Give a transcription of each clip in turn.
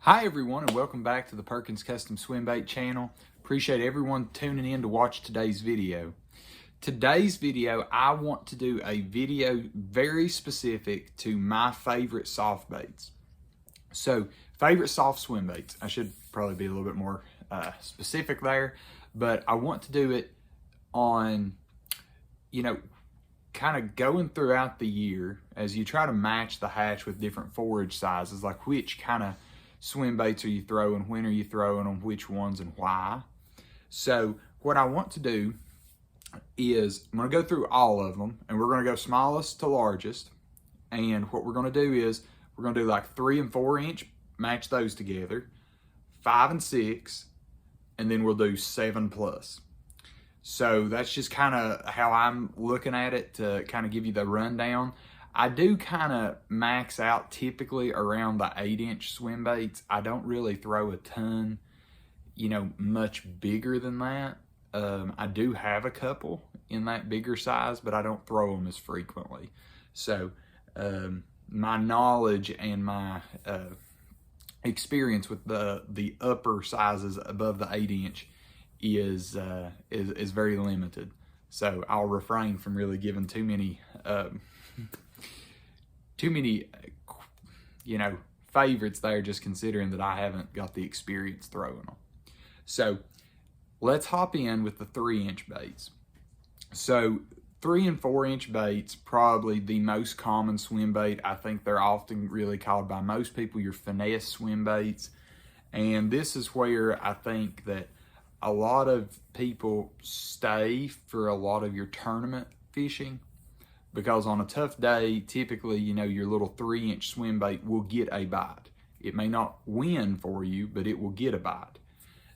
Hi everyone, and welcome back to the Perkins Custom Swimbait channel. Appreciate everyone tuning in to watch today's video. Today's video, I want to do a video very specific to my favorite soft baits. So, favorite soft swim baits. I should probably be a little bit more specific there, but I want to do it on, kind of going throughout the year as you try to match the hatch with different forage sizes, like which kind of swim baits are you throwing, when are you throwing them, which ones, and why. So what I want to do is I'm going to go through all of them, and we're going to go smallest to largest. And what we're going to do is we're going to do like 3 and 4 inch, match those together, 5 and 6, and then we'll do 7 plus. So that's just kind of how I'm looking at it to kind of give you the rundown. I do kind of max out typically around the 8 inch swim baits. I don't really throw a ton, much bigger than that. I do have a couple in that bigger size, but I don't throw them as frequently. So my knowledge and my experience with the upper sizes above the 8 inch is very limited. So I'll refrain from really giving too many favorites there, just considering that I haven't got the experience throwing them. So let's hop in with the 3 inch baits. So 3 and 4 inch baits, probably the most common swim bait. I think they're often really called by most people your finesse swim baits. And this is where I think that a lot of people stay for a lot of your tournament fishing, because on a tough day, typically, your little 3 inch swim bait will get a bite. It may not win for you, but it will get a bite.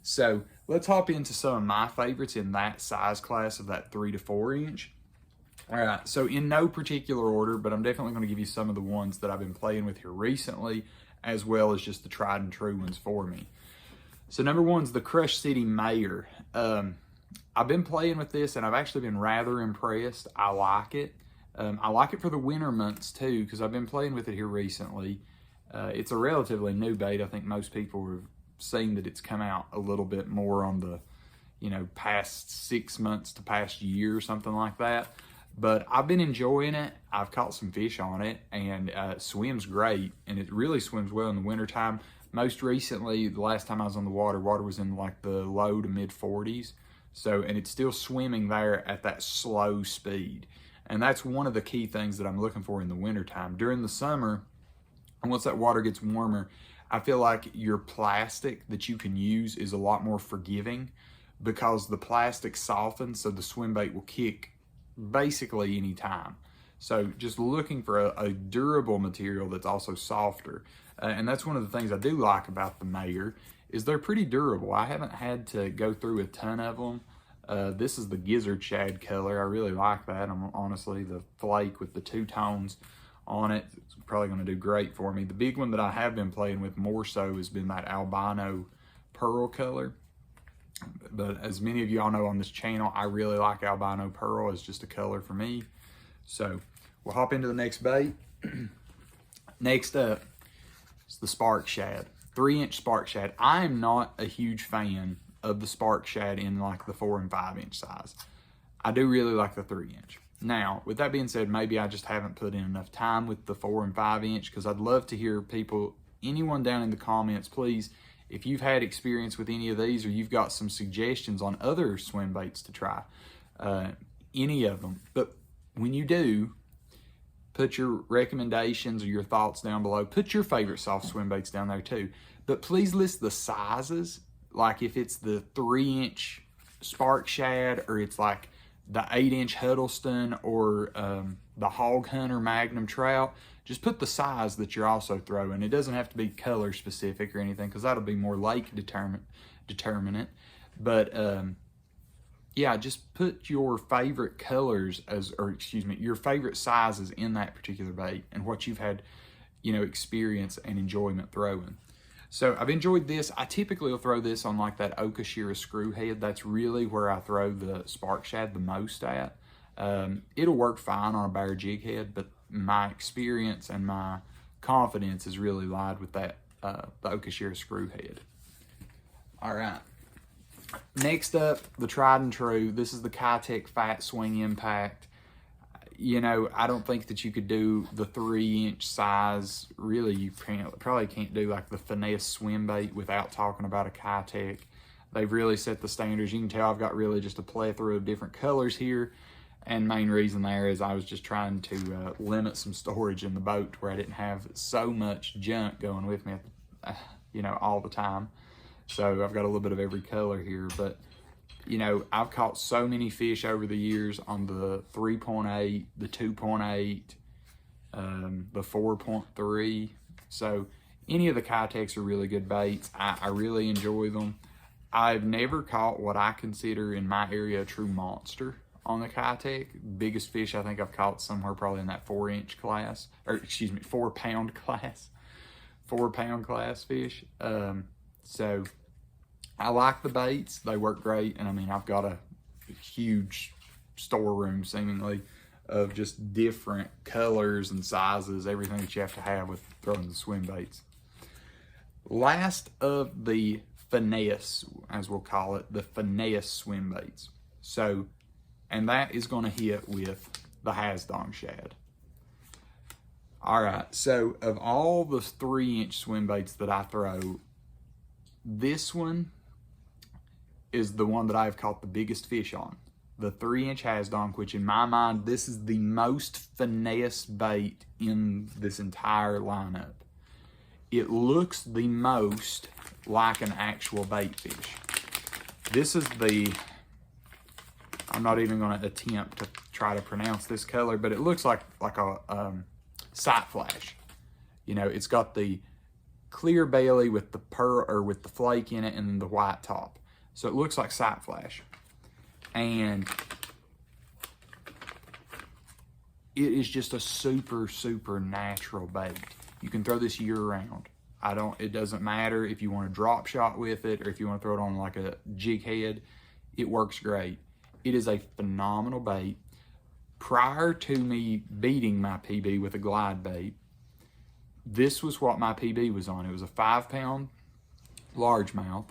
So let's hop into some of my favorites in that size class of that 3 to 4 inch. All right, so in no particular order, but I'm definitely going to give you some of the ones that I've been playing with here recently, as well as just the tried and true ones for me. So number 1's the Crush City Mayor. I've been playing with this and I've actually been rather impressed. I like it. I like it for the winter months too, because I've been playing with it here recently. It's a relatively new bait. I think most people have seen that it's come out a little bit more on the, past 6 months to past year or something like that. But I've been enjoying it. I've caught some fish on it, and it swims great, and it really swims well in the wintertime. Most recently, the last time I was on the water was in like the low to mid 40s. So, and it's still swimming there at that slow speed. And that's one of the key things that I'm looking for in the wintertime. During the summer, and once that water gets warmer, I feel like your plastic that you can use is a lot more forgiving, because the plastic softens, so the swim bait will kick basically any time. So just looking for a durable material that's also softer. And that's one of the things I do like about the Mayor, is they're pretty durable. I haven't had to go through a ton of them. This is the Gizzard Shad color. I really like that. Honestly, the flake with the 2 tones on it, it's probably going to do great for me. The big one that I have been playing with more so has been that albino pearl color. But as many of y'all know on this channel, I really like albino pearl as just a color for me. So we'll hop into the next bait. Next up is the Spark Shad, 3 inch Spark Shad. I am not a huge fan of the Spark Shad in like the 4 and 5 inch size. I do really like the 3 inch. Now, with that being said, maybe I just haven't put in enough time with the 4 and 5 inch, because I'd love to hear people, anyone down in the comments, please, if you've had experience with any of these, or you've got some suggestions on other swim baits to try, any of them. But when you do, put your recommendations or your thoughts down below. Put your favorite soft swim baits down there too. But please list the sizes, like if it's the 3 inch Spark Shad, or it's like the 8 inch Huddleston, or the Hog Hunter Magnum Trout. Just put the size that you're also throwing. It doesn't have to be color specific or anything, because that'll be more lake determinant. But yeah, just put your favorite colors your favorite sizes in that particular bait, and what you've had, experience and enjoyment throwing. So I've enjoyed this. I typically will throw this on like that Okashira screw head. That's really where I throw the Spark Shad the most at. It'll work fine on a bare jig head, but my experience and my confidence is really lied with that the Okashira screw head. All right. Next up, the tried and true. This is the Kitech Fat Swing Impact. You know, I don't think that you could do the 3-inch size. Really, you probably can't do like the finesse swim bait without talking about a Kitech. They've really set the standards. You can tell I've got really just a plethora of different colors here. And main reason there is I was just trying to limit some storage in the boat where I didn't have so much junk going with me, you know, all the time. So I've got a little bit of every color here. But, you know, I've caught so many fish over the years on the 3.8, the 2.8, the 4.3. So any of the Kitechs are really good baits. I really enjoy them. I've never caught what I consider in my area a true monster on the Kitech. Biggest fish I think I've caught somewhere probably in that 4-inch class, or excuse me, 4-pound class, 4-pound class fish. So I like the baits. They work great. And I mean, I've got a huge storeroom seemingly of just different colors and sizes, everything that you have to have with throwing the swim baits. Last of the finesse, as we'll call it, the finesse swim baits. So, and that is going to hit with the Hasdong shad. All right, so of all the 3-inch swim baits that I throw, this one is the one that I've caught the biggest fish on. The 3-inch Hasdong, which in my mind, this is the most finesse bait in this entire lineup. It looks the most like an actual bait fish. This is the, I'm not even going to attempt to try to pronounce this color, but it looks like a sight flash. You know, it's got the clear belly with the pearl or with the flake in it and then the white top. So it looks like sight flash. And it is just a super, super natural bait. You can throw this year round. It doesn't matter if you want to drop shot with it or if you want to throw it on like a jig head. It works great. It is a phenomenal bait. Prior to me beating my PB with a glide bait, this was what my PB was on. It was a 5-pound largemouth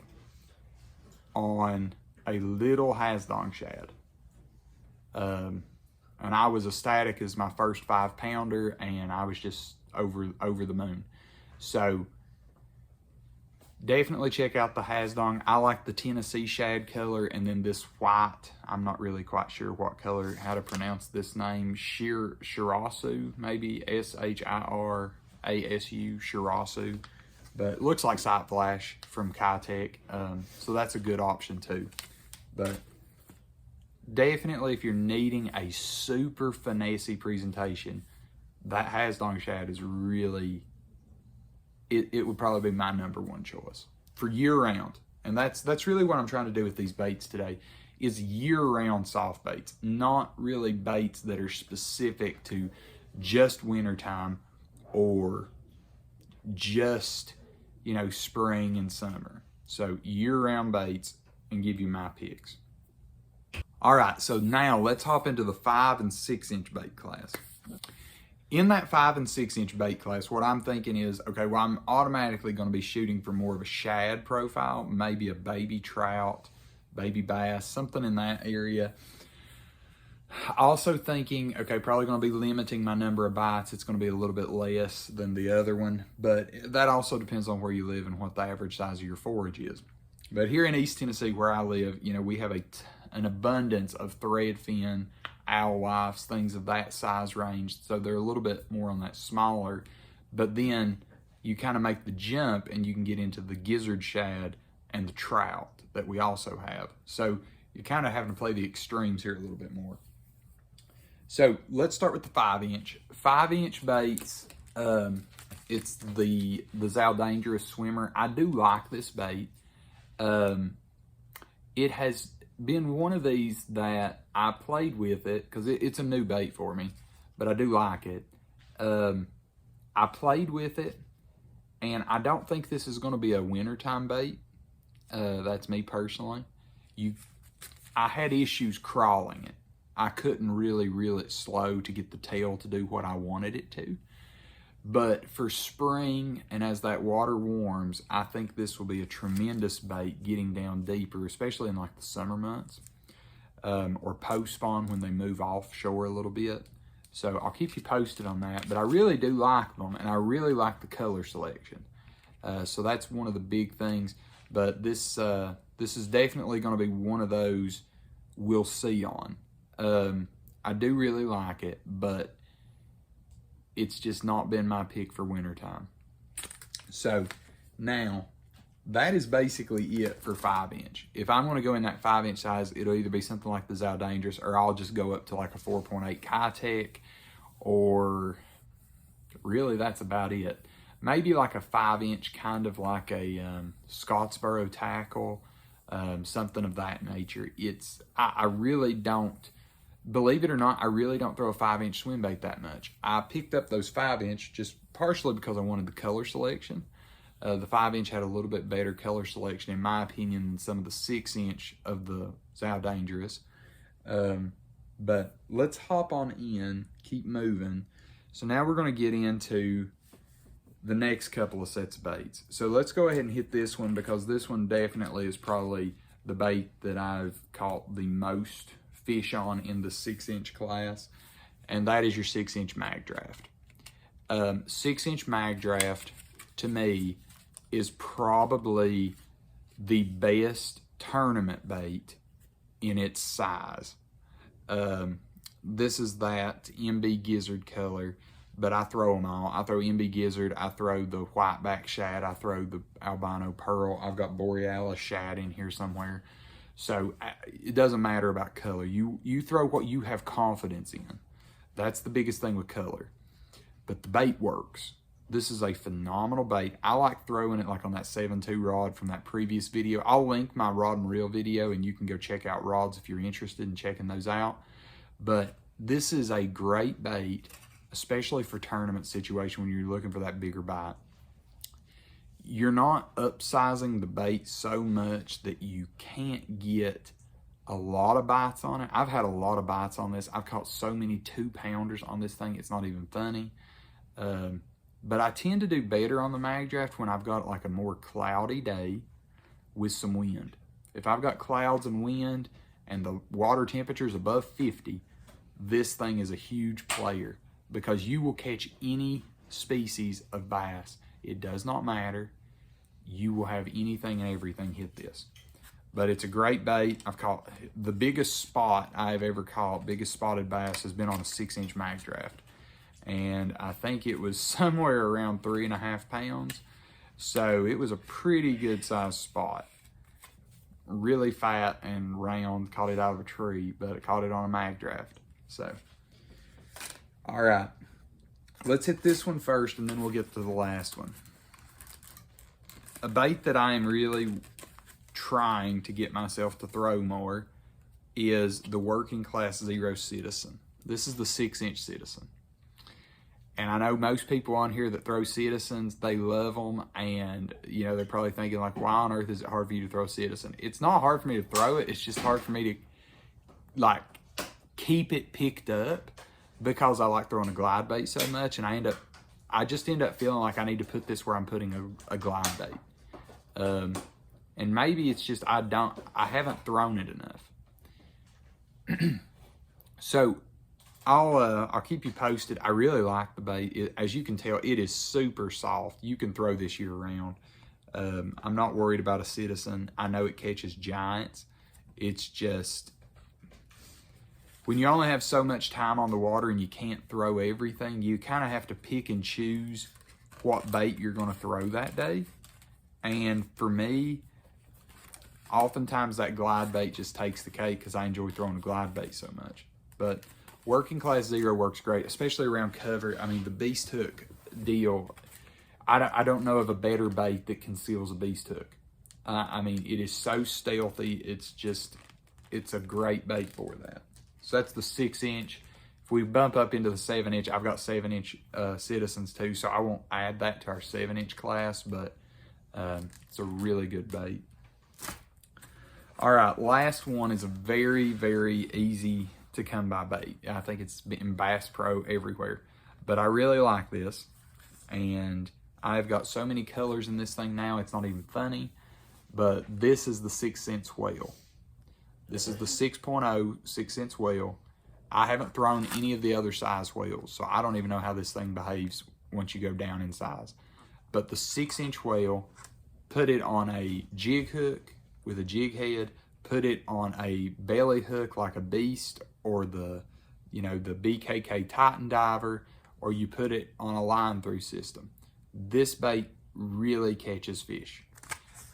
on a little Hasdong shad. And I was ecstatic as my first 5-pounder, and I was just over the moon. So definitely check out the Hasdong. I like the Tennessee shad color, and then this white. I'm not really quite sure what color, how to pronounce this name. Shirasu, maybe Shirasu, Shirasu. But it looks like sight flash from Kitech, so that's a good option too. But definitely, if you're needing a super finessey presentation, that Hasdong shad is really, it would probably be my #1 choice for year-round. And that's really what I'm trying to do with these baits today, is year-round soft baits, not really baits that are specific to just wintertime or just, you know, spring and summer. So year-round baits, and give you my picks. All right, so now let's hop into the 5 and 6-inch bait class. In that 5 and 6-inch bait class, what I'm thinking is, okay, well, I'm automatically going to be shooting for more of a shad profile, maybe a baby trout, baby bass, something in that area. Also thinking, okay, probably going to be limiting my number of bites. It's going to be a little bit less than the other one, but that also depends on where you live and what the average size of your forage is. But here in East Tennessee, where I live, you know, we have an abundance of threadfin, alewives, things of that size range. So they're a little bit more on that smaller, but then you kind of make the jump and you can get into the gizzard shad and the trout that we also have. So you're kind of having to play the extremes here a little bit more. So let's start with the 5-inch. 5-inch baits, it's the Zal Dangerous Swimmer. I do like this bait. It has been one of these that I played with it because it's a new bait for me, but I do like it. I played with it, and I don't think this is going to be a wintertime bait. That's me personally. I had issues crawling it. I couldn't really reel it slow to get the tail to do what I wanted it to. But for spring and as that water warms, I think this will be a tremendous bait getting down deeper, especially in like the summer months, or post-spawn when they move offshore a little bit. So I'll keep you posted on that, but I really do like them, and I really like the color selection. So that's one of the big things, but this is definitely going to be one of those we'll see on. I do really like it, but it's just not been my pick for wintertime. So now, that is basically it for 5-inch. If I'm going to go in that 5-inch size, it'll either be something like the Zow Dangerous, or I'll just go up to like a 4.8 Kitech, or really that's about it. Maybe like a 5-inch, kind of like a Scottsboro tackle, something of that nature. I really don't, believe it or not, I really don't throw a 5-inch swim bait that much. I picked up those 5-inch just partially because I wanted the color selection. The 5-inch had a little bit better color selection, in my opinion, than some of the 6-inch of the Zow Dangerous. But let's hop on in, keep moving. So now we're going to get into the next couple of sets of baits. So let's go ahead and hit this one, because this one definitely is probably the bait that I've caught the most fish on in the 6-inch class, and that is your 6-inch mag draft. 6-inch mag draft, to me, is probably the best tournament bait in its size. This is that MB Gizzard color, but I throw them all. I throw MB Gizzard, I throw the whiteback shad, I throw the albino pearl, I've got borealis shad in here somewhere. So it doesn't matter about color. You throw what you have confidence in. That's the biggest thing with color. But the bait works. This is a phenomenal bait. I like throwing it like on that 7.2 rod from that previous video. I'll link my rod and reel video, and you can go check out rods if you're interested in checking those out. But this is a great bait, especially for tournament situation when you're looking for that bigger bite. You're not upsizing the bait so much that you can't get a lot of bites on it. I've had a lot of bites on this. I've caught so many 2-pounders on this thing, it's not even funny. But I tend to do better on the mag draft when I've got like a more cloudy day with some wind. If I've got clouds and wind and the water temperature is above 50, this thing is a huge player, because you will catch any species of bass. It does not matter. You will have anything and everything hit this. But it's a great bait. I've caught the biggest spot I've ever caught, biggest spotted bass, has been on a 6-inch mag draft. And I think it was somewhere around 3.5 pounds. So it was a pretty good sized spot. Really fat and round, caught it out of a tree, but it caught it on a mag draft. So, all right, let's hit this one first, and then we'll get to the last one. A bait that I am really trying to get myself to throw more is the Working Class Zero Citizen. This is the 6-inch Citizen. And I know most people on here that throw Citizens, they love them, and you know, they're probably thinking like, why on earth is it hard for you to throw a Citizen? It's not hard for me to throw it, it's just hard for me to like keep it picked up, because I like throwing a glide bait so much, and I just end up feeling like I need to put this where I'm putting a glide bait. And maybe it's just I haven't thrown it enough. So I'll keep you posted. I really like the bait. As you can tell, it is super soft. You can throw this year round. I'm not worried about a Citizen. I know it catches giants. It's just, when you only have so much time on the water and you can't throw everything, you kind of have to pick and choose what bait you're going to throw that day. And for me, oftentimes that glide bait just takes the cake, because I enjoy throwing a glide bait so much. But Working Class Zero works great, especially around cover. I mean, the beast hook deal, I don't know of a better bait that conceals a beast hook. I mean, it is so stealthy. It's a great bait for that. So that's the 6-inch. If we bump up into the 7-inch, I've got 7-inch Citizens too, so I won't add that to our 7-inch class, but it's a really good bait. All right, last one is a very, very easy to come by bait. I think it's in Bass Pro everywhere, but I really like this. And I've got so many colors in this thing now, it's not even funny. But this is the 6 cents whale. This is the 6.0 6 cents whale. I haven't thrown any of the other size whales, so I don't even know how this thing behaves once you go down in size. But the 6-inch whale, put it on a jig hook with a jig head, put it on a belly hook like a beast, or the BKK Titan diver, or you put it on a line through system. This bait really catches fish.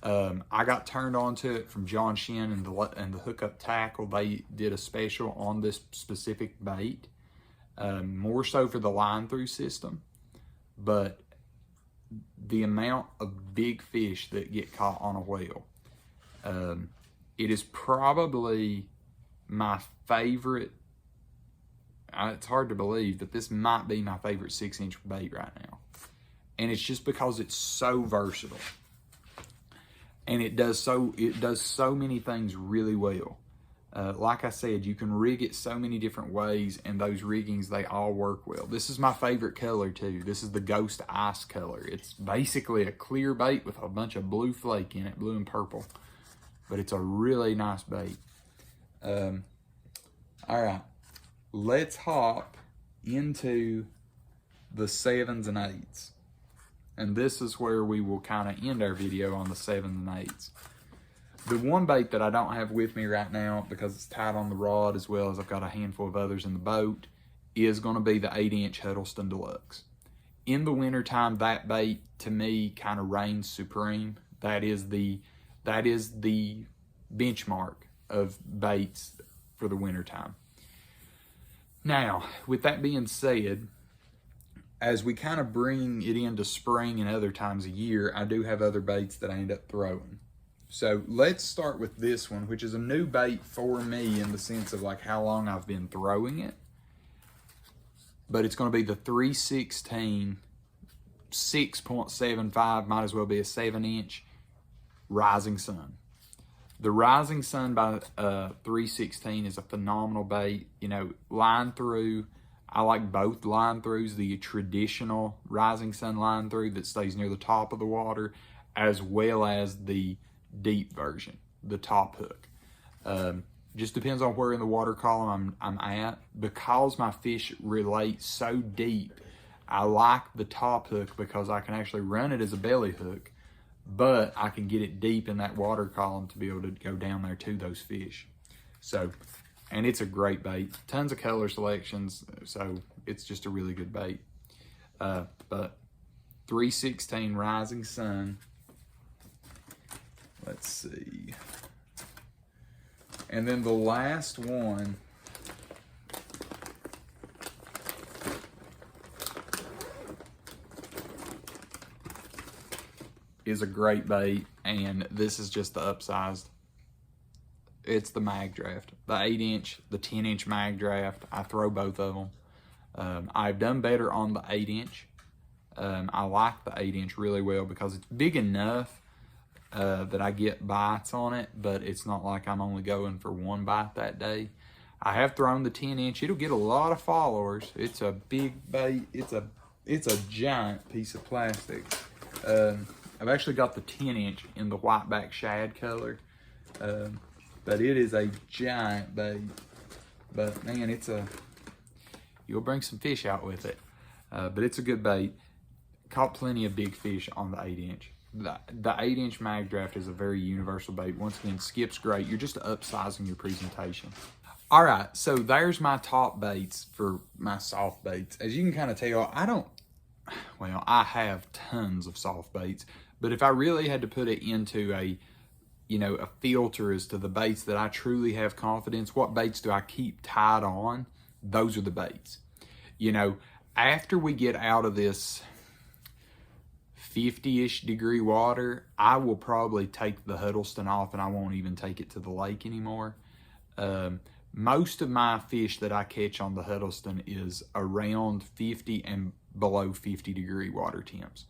I got turned on to it from John Shin and the Hookup Tackle. They did a special on this specific bait, more so for the line through system. But the amount of big fish that get caught on a whale, it is probably my favorite. It's hard to believe that this might be my favorite 6-inch bait right now. And it's just because it's so versatile. And it does so many things really well. Like I said, you can rig it so many different ways, and those riggings, they all work well. This is my favorite color too. This is the Ghost Ice color. It's basically a clear bait with a bunch of blue flake in it, blue and purple. But it's a really nice bait. All right, let's hop into the 7s and 8s. And this is where we will kind of end our video on the 7s and 8s. The one bait that I don't have with me right now, because it's tied on the rod, as well as I've got a handful of others in the boat, is going to be the 8-inch Huddleston Deluxe. In the wintertime, that bait, to me, kind of reigns supreme. That is the benchmark of baits for the wintertime. Now, with that being said, as we kind of bring it into spring and other times of year, I do have other baits that I end up throwing. So let's start with this one, which is a new bait for me in the sense of like how long I've been throwing it. But it's going to be the 316 6.75, might as well be a 7-inch Rising Sun. The Rising Sun by 316 is a phenomenal bait. You know, line through, I like both line throughs, the traditional Rising Sun line through that stays near the top of the water, as well as the deep version, the top hook. Just depends on where in the water column I'm at. Because my fish relate so deep, I like the top hook because I can actually run it as a belly hook, but I can get it deep in that water column to be able to go down there to those fish. So, and it's a great bait. Tons of color selections, so it's just a really good bait. But 316 Rising Sun. Let's see. And then the last one is a great bait, and this is just the upsized. It's the Mag Draft, the 8-inch, the 10-inch Mag Draft. I throw both of them. I've done better on the 8-inch. I like the 8-inch really well because it's big enough that I get bites on it, but it's not like I'm only going for one bite that day. I have thrown the 10-inch. It'll get a lot of followers. It's a big bait. It's a giant piece of plastic. I've actually got the 10-inch in the whiteback shad color, but it is a giant bait. But man, you'll bring some fish out with it. But it's a good bait. Caught plenty of big fish on the 8-inch. The 8-inch Mag Draft is a very universal bait. Once again, skip's great. You're just upsizing your presentation. All right, so there's my top baits for my soft baits. As you can kind of tell, I have tons of soft baits, but if I really had to put it into a filter as to the baits that I truly have confidence, what baits do I keep tied on? Those are the baits. After we get out of this 50-ish degree water, I will probably take the Huddleston off and I won't even take it to the lake anymore. Most of my fish that I catch on the Huddleston is around 50 and below 50 degree water temps.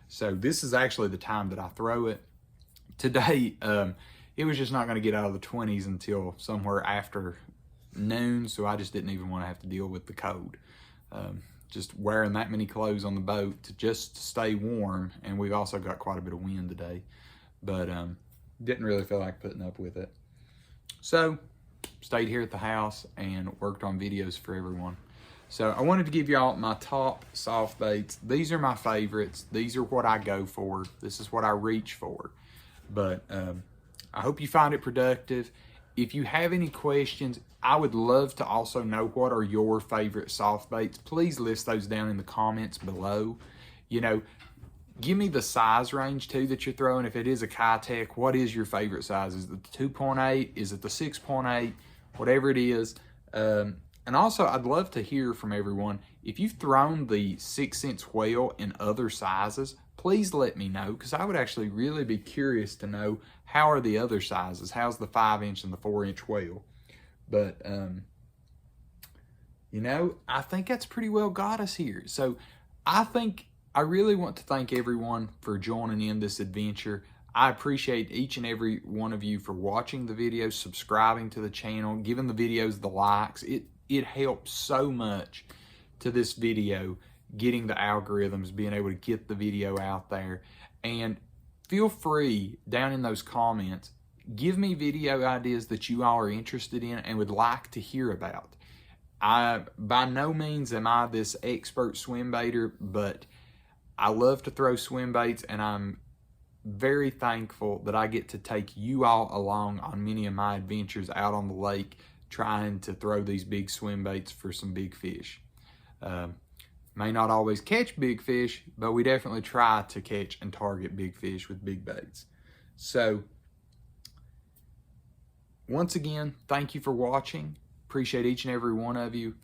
So this is actually the time that I throw it. Today, it was just not going to get out of the 20s until somewhere after noon, so I just didn't even want to have to deal with the cold. just wearing that many clothes on the boat just to stay warm. And we've also got quite a bit of wind today, but didn't really feel like putting up with it. So stayed here at the house and worked on videos for everyone. So I wanted to give y'all my top soft baits. These are my favorites. These are what I go for. This is what I reach for. But I hope you find it productive. If you have any questions, I would love to also know what are your favorite soft baits. Please list those down in the comments below. You know, give me the size range too that you're throwing. If it is a Kitech, what is your favorite size? Is it the 2.8? Is it the 6.8? Whatever it is. And also, I'd love to hear from everyone. If you've thrown the 6-inch whale in other sizes, please let me know, because I would actually really be curious to know how are the other sizes. How's the 5-inch and the 4-inch whale? But, you know, I think that's pretty well got us here. So I really want to thank everyone for joining in this adventure. I appreciate each and every one of you for watching the videos, subscribing to the channel, giving the videos the likes. It helps so much to this video, getting the algorithms, being able to get the video out there. And feel free down in those comments, give me video ideas that you all are interested in and would like to hear about. By no means am I this expert swim baiter, but I love to throw swim baits, and I'm very thankful that I get to take you all along on many of my adventures out on the lake, trying to throw these big swim baits for some big fish. May not always catch big fish, but we definitely try to catch and target big fish with big baits. So once again, thank you for watching. Appreciate each and every one of you.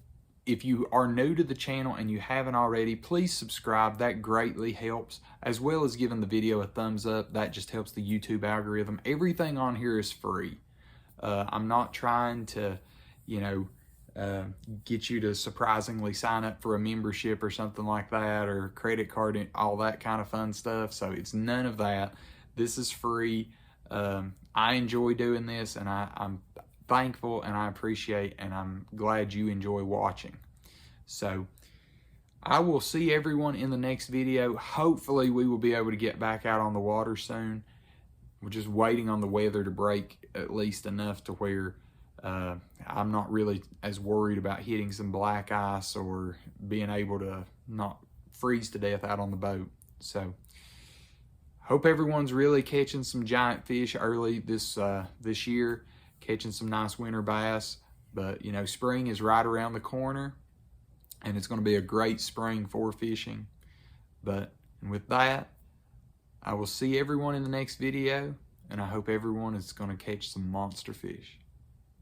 If you are new to the channel and you haven't already, please subscribe. That greatly helps, as well as giving the video a thumbs up. That just helps the YouTube algorithm. Everything on here is free. I'm not trying to, you know, get you to surprisingly sign up for a membership or something like that, or credit card and all that kind of fun stuff. So it's none of that. This is free. I enjoy doing this, and I'm thankful and I appreciate, and I'm glad you enjoy watching. So I will see everyone in the next video. Hopefully we will be able to get back out on the water soon. We're just waiting on the weather to break at least enough to where I'm not really as worried about hitting some black ice or being able to not freeze to death out on the boat. So hope everyone's really catching some giant fish early this year, catching some nice winter bass. But you know, spring is right around the corner, and it's going to be a great spring for fishing. But with that, I will see everyone in the next video, and I hope everyone is going to catch some monster fish.